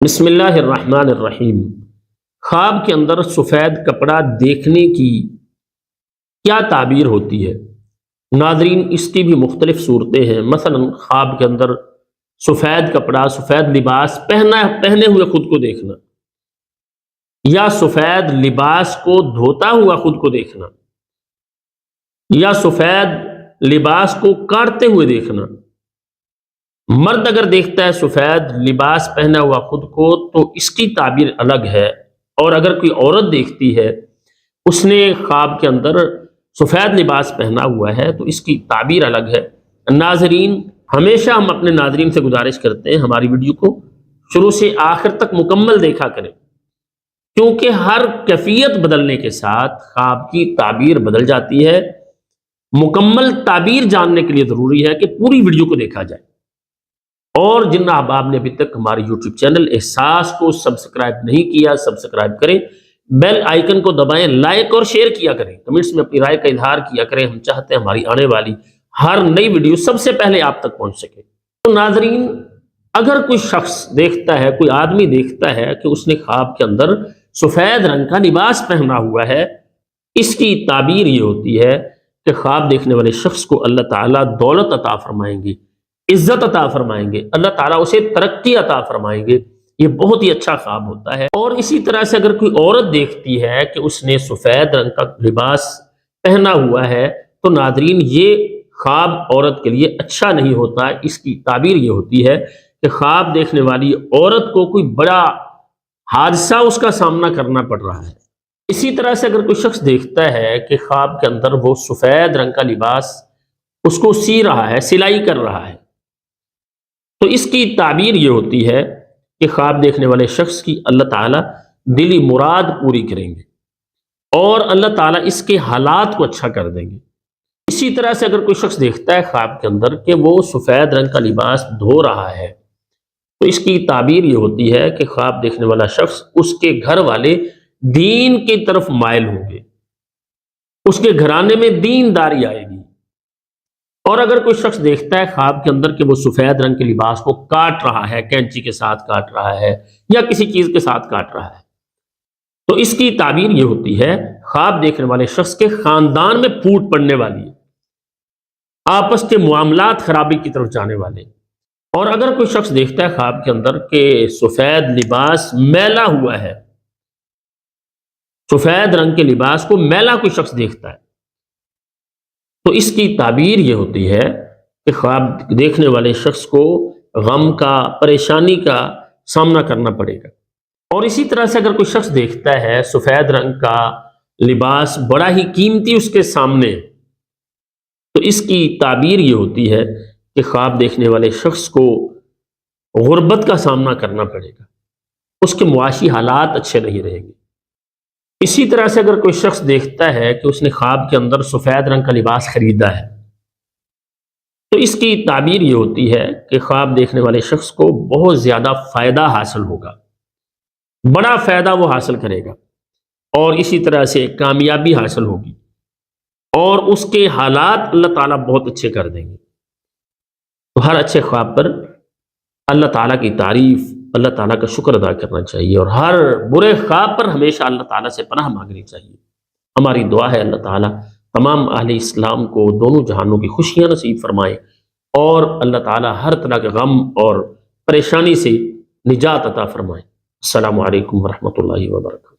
بسم اللہ الرحمن الرحیم۔ خواب کے اندر سفید کپڑا دیکھنے کی کیا تعبیر ہوتی ہے؟ ناظرین، اس کی بھی مختلف صورتیں ہیں۔ مثلا خواب کے اندر سفید کپڑا، سفید لباس پہنے ہوئے خود کو دیکھنا، یا سفید لباس کو دھوتا ہوا خود کو دیکھنا، یا سفید لباس کو کاٹتے ہوئے دیکھنا۔ مرد اگر دیکھتا ہے سفید لباس پہنا ہوا خود کو تو اس کی تعبیر الگ ہے، اور اگر کوئی عورت دیکھتی ہے اس نے خواب کے اندر سفید لباس پہنا ہوا ہے تو اس کی تعبیر الگ ہے۔ ناظرین، ہمیشہ ہم اپنے ناظرین سے گزارش کرتے ہیں ہماری ویڈیو کو شروع سے آخر تک مکمل دیکھا کریں، کیونکہ ہر کیفیت بدلنے کے ساتھ خواب کی تعبیر بدل جاتی ہے۔ مکمل تعبیر جاننے کے لیے ضروری ہے کہ پوری ویڈیو کو دیکھا جائے۔ اور جن احباب نے ابھی تک ہمارے یوٹیوب چینل احساس کو سبسکرائب نہیں کیا، سبسکرائب کریں، بیل آئیکن کو دبائیں، لائک اور شیئر کیا کریں، کمنٹس میں اپنی رائے کا اظہار کیا کریں۔ ہم چاہتے ہیں ہماری آنے والی ہر نئی ویڈیو سب سے پہلے آپ تک پہنچ سکے۔ تو ناظرین، اگر کوئی شخص دیکھتا ہے، کوئی آدمی دیکھتا ہے کہ اس نے خواب کے اندر سفید رنگ کا لباس پہنا ہوا ہے، اس کی تعبیر یہ ہوتی ہے کہ خواب دیکھنے والے شخص کو اللہ تعالیٰ دولت عطا فرمائیں گے، عزت عطا فرمائیں گے، اللہ تعالیٰ اسے ترقی عطا فرمائیں گے۔ یہ بہت ہی اچھا خواب ہوتا ہے۔ اور اسی طرح سے اگر کوئی عورت دیکھتی ہے کہ اس نے سفید رنگ کا لباس پہنا ہوا ہے تو ناظرین، یہ خواب عورت کے لیے اچھا نہیں ہوتا۔ اس کی تعبیر یہ ہوتی ہے کہ خواب دیکھنے والی عورت کو کوئی بڑا حادثہ اس کا سامنا کرنا پڑ رہا ہے۔ اسی طرح سے اگر کوئی شخص دیکھتا ہے کہ خواب کے اندر وہ سفید رنگ کا لباس اس کو سی رہا ہے، سلائی کر رہا ہے، تو اس کی تعبیر یہ ہوتی ہے کہ خواب دیکھنے والے شخص کی اللہ تعالیٰ دلی مراد پوری کریں گے، اور اللہ تعالیٰ اس کے حالات کو اچھا کر دیں گے۔ اسی طرح سے اگر کوئی شخص دیکھتا ہے خواب کے اندر کہ وہ سفید رنگ کا لباس دھو رہا ہے تو اس کی تعبیر یہ ہوتی ہے کہ خواب دیکھنے والا شخص، اس کے گھر والے دین کی طرف مائل ہوں گے، اس کے گھرانے میں دینداری آئے گی۔ اور اگر کوئی شخص دیکھتا ہے خواب کے اندر کہ وہ سفید رنگ کے لباس کو کاٹ رہا ہے، کینچی کے ساتھ کاٹ رہا ہے یا کسی چیز کے ساتھ کاٹ رہا ہے، تو اس کی تعبیر یہ ہوتی ہے خواب دیکھنے والے شخص کے خاندان میں پھوٹ پڑنے والی ہے، آپس کے معاملات خرابی کی طرف جانے والے۔ اور اگر کوئی شخص دیکھتا ہے خواب کے اندر کہ سفید لباس میلا ہوا ہے، سفید رنگ کے لباس کو میلا کوئی شخص دیکھتا ہے، تو اس کی تعبیر یہ ہوتی ہے کہ خواب دیکھنے والے شخص کو غم کا، پریشانی کا سامنا کرنا پڑے گا۔ اور اسی طرح سے اگر کوئی شخص دیکھتا ہے سفید رنگ کا لباس بڑا ہی قیمتی اس کے سامنے، تو اس کی تعبیر یہ ہوتی ہے کہ خواب دیکھنے والے شخص کو غربت کا سامنا کرنا پڑے گا، اس کے معاشی حالات اچھے نہیں رہیں گے۔ اسی طرح سے اگر کوئی شخص دیکھتا ہے کہ اس نے خواب کے اندر سفید رنگ کا لباس خریدا ہے تو اس کی تعبیر یہ ہوتی ہے کہ خواب دیکھنے والے شخص کو بہت زیادہ فائدہ حاصل ہوگا، بڑا فائدہ وہ حاصل کرے گا، اور اسی طرح سے کامیابی حاصل ہوگی، اور اس کے حالات اللہ تعالیٰ بہت اچھے کر دیں گے۔ تو ہر اچھے خواب پر اللہ تعالیٰ کی تعریف، اللہ تعالیٰ کا شکر ادا کرنا چاہیے، اور ہر برے خواب پر ہمیشہ اللہ تعالیٰ سے پناہ مانگنی چاہیے۔ ہماری دعا ہے اللہ تعالیٰ تمام اہل اسلام کو دونوں جہانوں کی خوشیاں نصیب فرمائے، اور اللہ تعالیٰ ہر طرح کے غم اور پریشانی سے نجات عطا فرمائے۔ السلام علیکم ورحمۃ اللہ وبرکاتہ۔